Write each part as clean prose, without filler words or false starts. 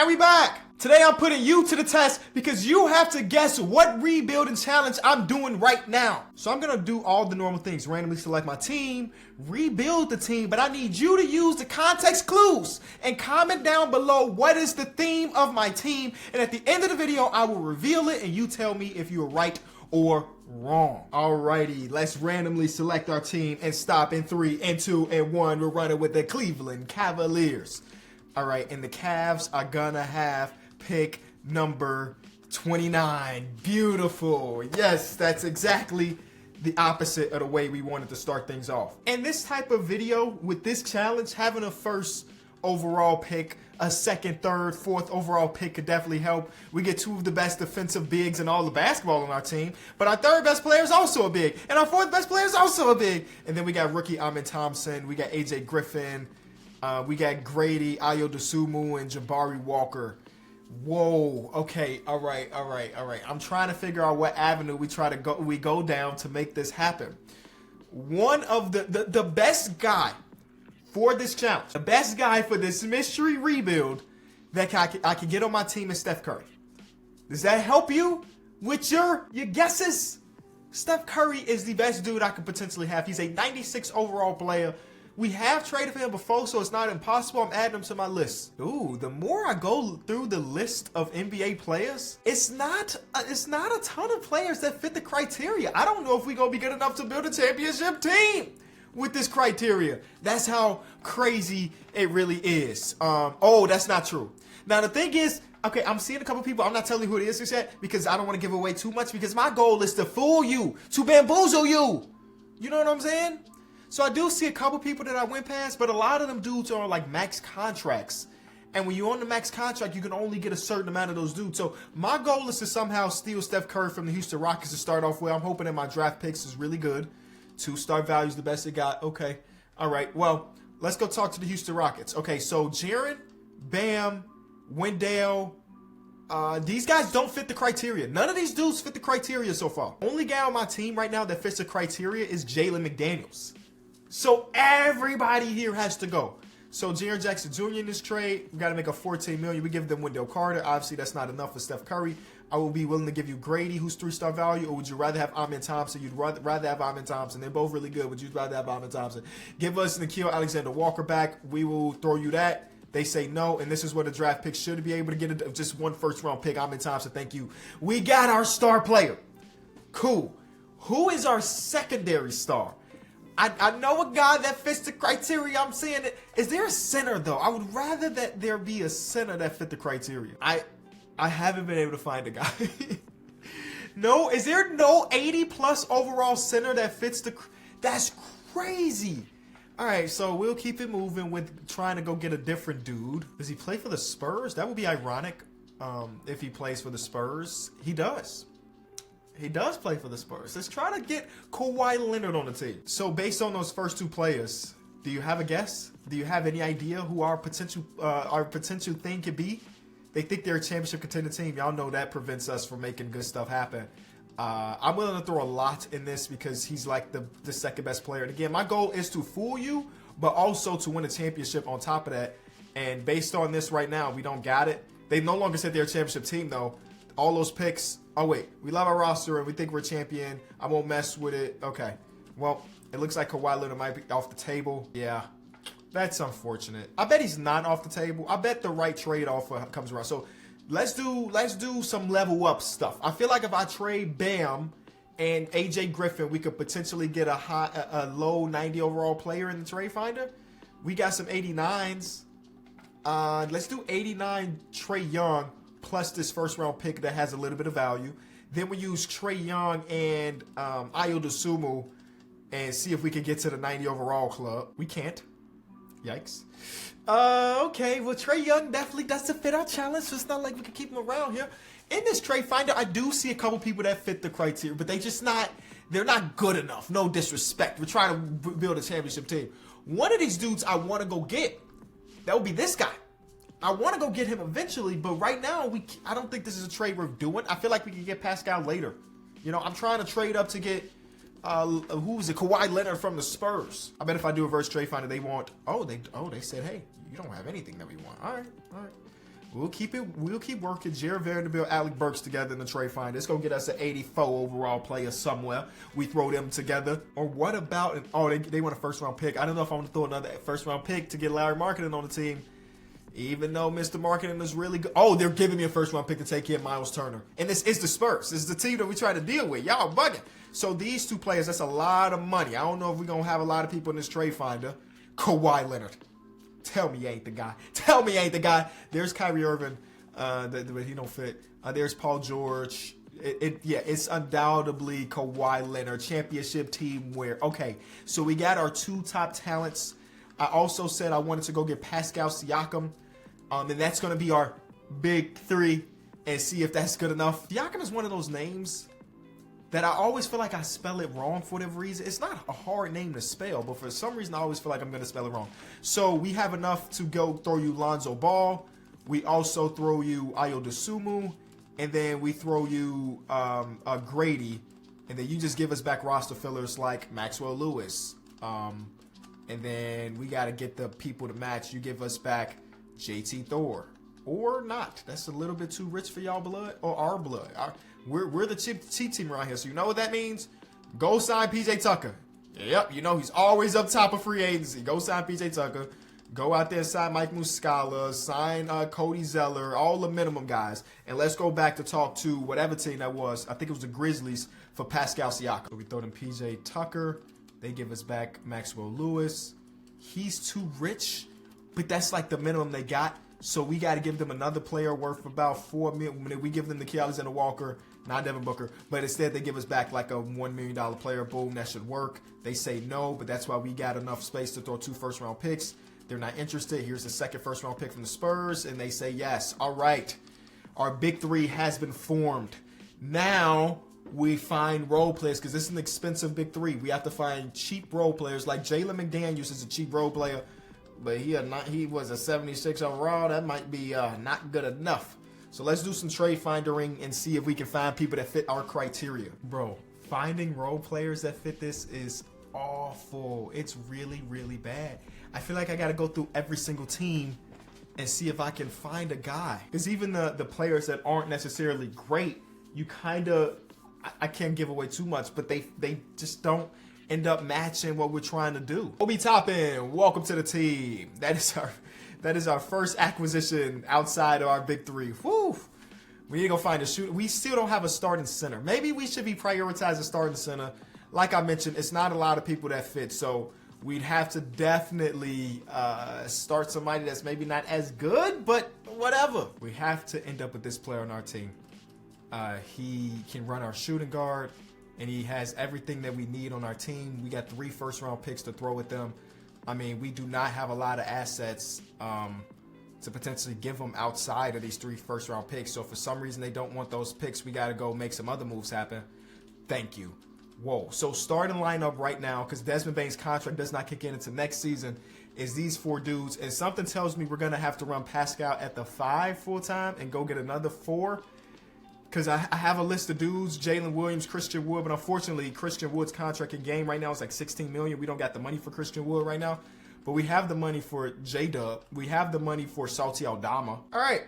And we back! Today I'm putting you to the test because you have to guess what rebuilding challenge I'm doing right now. So I'm gonna do all the normal things, randomly select my team, rebuild the team, but I need you to use the context clues and comment down below what is the theme of my team. And at the end of the video, I will reveal it and you tell me if you are right or wrong. Alrighty, let's randomly select our team and stop in 3 and 2 and 1. We're running with the Cleveland Cavaliers. All right, and the Cavs are gonna have pick number 29. Beautiful. Yes, that's exactly the opposite of the way we wanted to start things off. In this type of video, with this challenge, having a first overall pick, a second, third, fourth overall pick could definitely help. We get 2 of the best defensive bigs in all the basketball on our team, but our third best player is also a big, and our fourth best player is also a big. And then we got rookie Amin Thompson, we got AJ Griffin, we got Grady, Ayo Dosunmu, and Jabari Walker. Whoa. Okay. All right. I'm trying to figure out what avenue we go down to make this happen. One of the best guy for this challenge, the best guy for this mystery rebuild that I can get on my team is Steph Curry. Does that help you with your guesses? Steph Curry is the best dude I could potentially have. He's a 96 overall player. We have traded for him before, so it's not impossible. I'm adding him to my list. Ooh, the more I go through the list of NBA players, it's not a ton of players that fit the criteria. I don't know if we're gonna be good enough to build a championship team with this criteria. That's how crazy it really is. Oh, that's not true. Now the thing is, okay, I'm seeing a couple people. I'm not telling you who it is just yet because I don't want to give away too much because my goal is to fool you, to bamboozle you. You know what I'm saying? So I do see a couple people that I went past, but a lot of them dudes are like max contracts. And when you're on the max contract, you can only get a certain amount of those dudes. So my goal is to somehow steal Steph Curry from the Houston Rockets to start off with. I'm hoping that my draft picks is really good. 2-star value is the best it got. Okay. All right. Well, let's go talk to the Houston Rockets. Okay, so Jaren, Bam, Wendell, these guys don't fit the criteria. None of these dudes fit the criteria so far. Only guy on my team right now that fits the criteria is Jalen McDaniels. So everybody here has to go. So Jaren Jackson Jr. in this trade, we got to make a $14 million. We give them Wendell Carter. Obviously, that's not enough for Steph Curry. I will be willing to give you Grady, who's 3-star value, or would you rather have Amin Thompson? You'd rather have Amin Thompson. They're both really good. Would you rather have Amin Thompson? Give us Nickeil Alexander-Walker back. We will throw you that. They say no, and this is what a draft pick should be able to get just 1 first-round pick. Amin Thompson, thank you. We got our star player. Cool. Who is our secondary star? I know a guy that fits the criteria. I'm saying it. Is there a center, though? I would rather that there be a center that fit the criteria. I haven't been able to find a guy. No, is there no 80-plus overall center that fits the... That's crazy. All right, so we'll keep it moving with trying to go get a different dude. Does he play for the Spurs? That would be ironic if he plays for the Spurs. He does. He does play for the Spurs. Let's try to get Kawhi Leonard on the team. So based on those first 2 players, do you have a guess? Do you have any idea who our potential thing could be? They think they're a championship contender team. Y'all know that prevents us from making good stuff happen. I'm willing to throw a lot in this because he's like the second best player. And again, my goal is to fool you, but also to win a championship on top of that. And based on this right now, we don't got it. They no longer said they're a championship team, though. All those picks. Oh, wait. We love our roster and we think we're a champion. I won't mess with it. Okay. Well, it looks like Kawhi Leonard might be off the table. Yeah. That's unfortunate. I bet he's not off the table. I bet the right trade offer comes around. So let's do some level up stuff. I feel like if I trade Bam and AJ Griffin, we could potentially get a low 90 overall player in the trade finder. We got some 89s. Let's do 89 Trae Young plus this first round pick that has a little bit of value. Then we use Trae Young and Ayo Dosunmu and see if we can get to the 90 overall club. We can't. Yikes. Okay, well, Trae Young definitely doesn't fit our challenge, so it's not like we can keep him around here. In this trade finder, I do see a couple people that fit the criteria, but they're not good enough. No disrespect. We're trying to build a championship team. One of these dudes I want to go get, that would be this guy. I want to go get him eventually, but right now, I don't think this is a trade worth doing. I feel like we can get Pascal later. You know, I'm trying to trade up to get who's it? Kawhi Leonard from the Spurs. I bet if I do a reverse trade finder, they want. They said, hey, you don't have anything that we want. All right. We'll keep working Jared Vanderbilt, Alec Burks together in the trade finder. It's gonna get us an 84 overall player somewhere. We throw them together. Or what about they want a first round pick. I don't know if I want to throw another first round pick to get Larry Marketing on the team. Even though Mr. Marketing is really good. Oh, they're giving me a first round pick to take in Miles Turner. And this is the Spurs. This is the team that we try to deal with. Y'all bugging. So these two players, that's a lot of money. I don't know if we're gonna have a lot of people in this trade finder. Kawhi Leonard. Tell me he ain't the guy. Tell me he ain't the guy. There's Kyrie Irving. He don't fit. There's Paul George. It's undoubtedly Kawhi Leonard. Championship team where, okay, so we got our two top talents. I also said I wanted to go get Pascal Siakam. And that's going to be our big three and see if that's good enough. Siakam is one of those names that I always feel like I spell it wrong for whatever reason. It's not a hard name to spell, but for some reason I always feel like I'm going to spell it wrong. So we have enough to go throw you Lonzo Ball. We also throw you Ayo Dosunmu. And then we throw you Grady. And then you just give us back roster fillers like Maxwell Lewis. And then we got to get the people to match. You give us back JT Thor. Or not. That's a little bit too rich for y'all blood. Or our blood. We're the cheap team around here. So you know what that means? Go sign PJ Tucker. Yep. You know he's always up top of free agency. Go sign PJ Tucker. Go out there and sign Mike Muscala. Sign Cody Zeller. All the minimum guys. And let's go back to talk to whatever team that was. I think it was the Grizzlies for Pascal Siakam. So we throw them PJ Tucker. They give us back Maxwell Lewis. He's too rich, but that's like the minimum they got. So we got to give them another player worth about $4 million. We give them the Key Alexander Walker, not Devin Booker, but instead they give us back like a $1 million player. Boom, that should work. They say no, but that's why we got enough space to throw 2 first-round picks. They're not interested. Here's the second first-round pick from the Spurs, and they say yes. All right, our big three has been formed. Now we find role players because this is an expensive big three. We have to find cheap role players like Jalen McDaniels is a cheap role player, but he was a 76 overall. That might be not good enough. So let's do some trade findering and see if we can find people that fit our criteria. Bro, finding role players that fit this is awful. It's really, really bad. I feel like I got to go through every single team and see if I can find a guy. Because even the players that aren't necessarily great, you kind of, I can't give away too much, but they just don't end up matching what we're trying to do. Obi Toppin, welcome to the team. That is our first acquisition outside of our big three. Woo! We need to go find a shooter. We still don't have a starting center. Maybe we should be prioritizing starting center. Like I mentioned, it's not a lot of people that fit, so we'd have to definitely start somebody that's maybe not as good, but whatever. We have to end up with this player on our team. He can run our shooting guard, and he has everything that we need on our team. We got 3 first-round picks to throw at them. I mean, we do not have a lot of assets to potentially give them outside of these 3 first-round picks. So if for some reason they don't want those picks, we got to go make some other moves happen. Thank you. Whoa. So starting lineup right now, because Desmond Bane's contract does not kick in until next season, is these 4 dudes. And something tells me we're going to have to run Pascal at the 5 full-time and go get another 4. Because I have a list of dudes, Jalen Williams, Christian Wood, but unfortunately, Christian Wood's contract in game right now is like $16 million. We don't got the money for Christian Wood right now, but we have the money for J-Dub. We have the money for Salty Aldama. All right,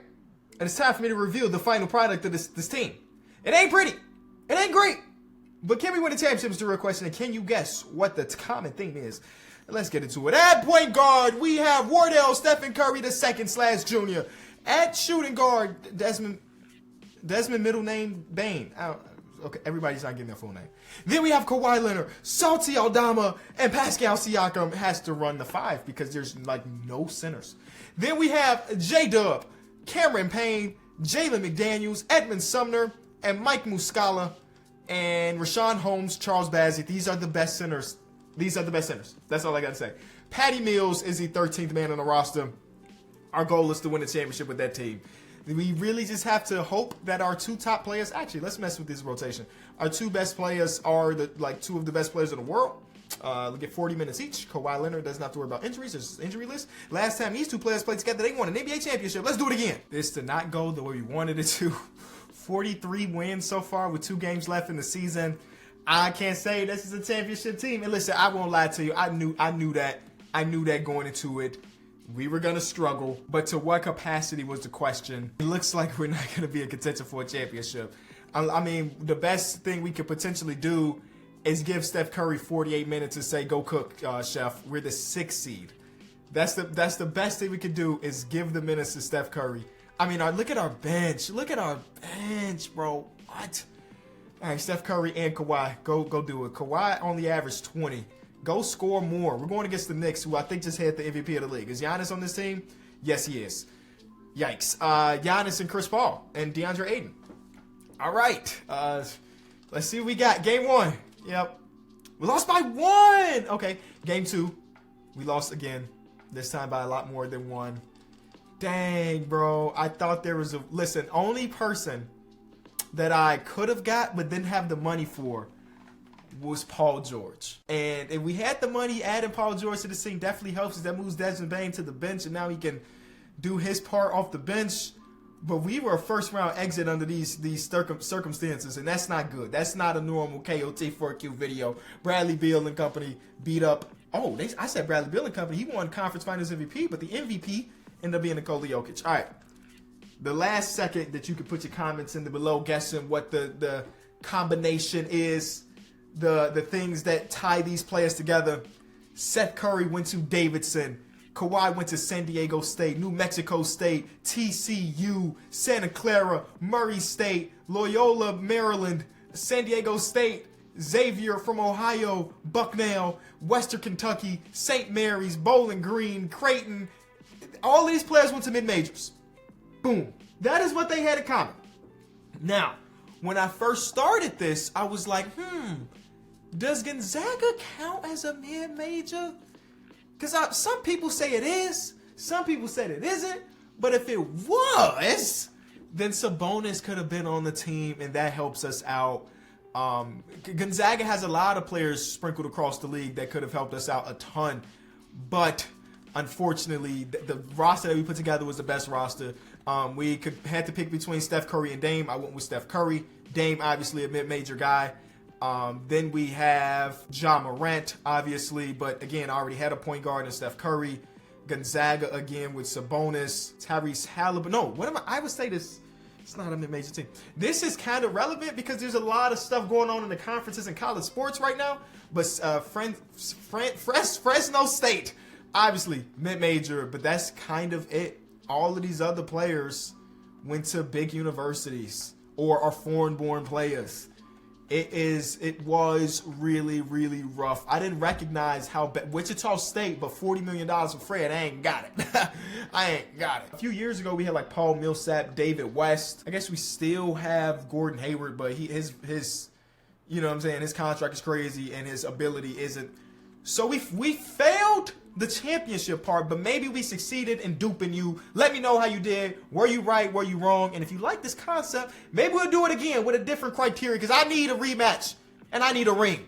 and it's time for me to reveal the final product of this team. It ain't pretty. It ain't great. But can we win the championship is the real question, and can you guess what the common theme is? Let's get into it. At point guard, we have Wardell Stephen Curry II/Jr. At shooting guard, Desmond middle name Bane. Okay, everybody's not getting their full name. Then we have Kawhi Leonard, Salty Aldama, and Pascal Siakam has to run the 5 because there's like no centers. Then we have J-Dub, Cameron Payne, Jalen McDaniels, Edmund Sumner, and Mike Muscala, and Rashawn Holmes, Charles Bassey. These are the best centers. That's all I got to say. Patty Mills is the 13th man on the roster. Our goal is to win the championship with that team. We really just have to hope that our 2 top players, actually, let's mess with this rotation. Our 2 best players are 2 of the best players in the world. They'll get 40 minutes each. Kawhi Leonard doesn't have to worry about injuries. There's an injury list. Last time these 2 players played together, they won an NBA championship. Let's do it again. This did not go the way we wanted it to. 43 wins so far with 2 games left in the season. I can't say this is a championship team. And listen, I won't lie to you. I knew that. I knew that going into it. We were going to struggle, but to what capacity was the question. It looks like we're not going to be a contender for a championship. I mean, the best thing we could potentially do is give Steph Curry 48 minutes and say, go cook, chef. We're the 6th seed. That's the best thing we could do is give the minutes to Steph Curry. I mean, look at our bench. Look at our bench, bro. What? All right, Steph Curry and Kawhi. Go do it. Kawhi only averaged 20. Go score more. We're going against the Knicks, who I think just had the MVP of the league. Is Giannis on this team? Yes, he is. Yikes. Giannis and Chris Paul and DeAndre Ayton. All right. Let's see what we got. Game 1. Yep. We lost by 1. Okay. Game 2. We lost again. This time by a lot more than 1. Dang, bro. I thought there was a... Listen, only person that I could have got but didn't have the money for was Paul George. And if we had the money, adding Paul George to the team definitely helps us. That moves Desmond Bane to the bench, and now he can do his part off the bench. But we were a first-round exit under these circumstances, and that's not good. That's not a normal KOT4Q video. Bradley Beal and company beat up... Oh, I said Bradley Beal and company. He won Conference Finals MVP, but the MVP ended up being Nikola Jokic. All right. The last second that you can put your comments in the below guessing what the combination is, the things that tie these players together. Seth Curry went to Davidson. Kawhi went to San Diego State, New Mexico State, TCU, Santa Clara, Murray State, Loyola, Maryland, San Diego State, Xavier from Ohio, Bucknell, Western Kentucky, St. Mary's, Bowling Green, Creighton. All these players went to mid-majors. Boom. That is what they had in common. Now, when I first started this, I was like, does Gonzaga count as a mid-major? Because some people say it is. Some people said it isn't. But if it was, then Sabonis could have been on the team, and that helps us out. Gonzaga has a lot of players sprinkled across the league that could have helped us out a ton. But unfortunately, the roster that we put together was the best roster. We had to pick between Steph Curry and Dame. I went with Steph Curry. Dame, obviously, a mid-major guy. Then we have Ja Morant, obviously. But again, I already had a point guard in Steph Curry. Gonzaga, again, with Sabonis, Tyrese Halliburton. No, what am I would say this. It's not a mid-major team. This is kind of relevant because there's a lot of stuff going on in the conferences and college sports right now. But Fresno State, obviously mid-major, but that's kind of it. All of these other players went to big universities or are foreign-born players. It was really, really rough. I didn't recognize how Wichita State, but $40 million for Fred, I ain't got it. I ain't got it. A few years ago, we had like Paul Millsap, David West. I guess we still have Gordon Hayward, but his you know what I'm saying, his contract is crazy and his ability isn't. So we failed the championship part, but maybe we succeeded in duping you. Let me know how you did. Were you right? Were you wrong? And if you like this concept, maybe we'll do it again with a different criteria because I need a rematch and I need a ring.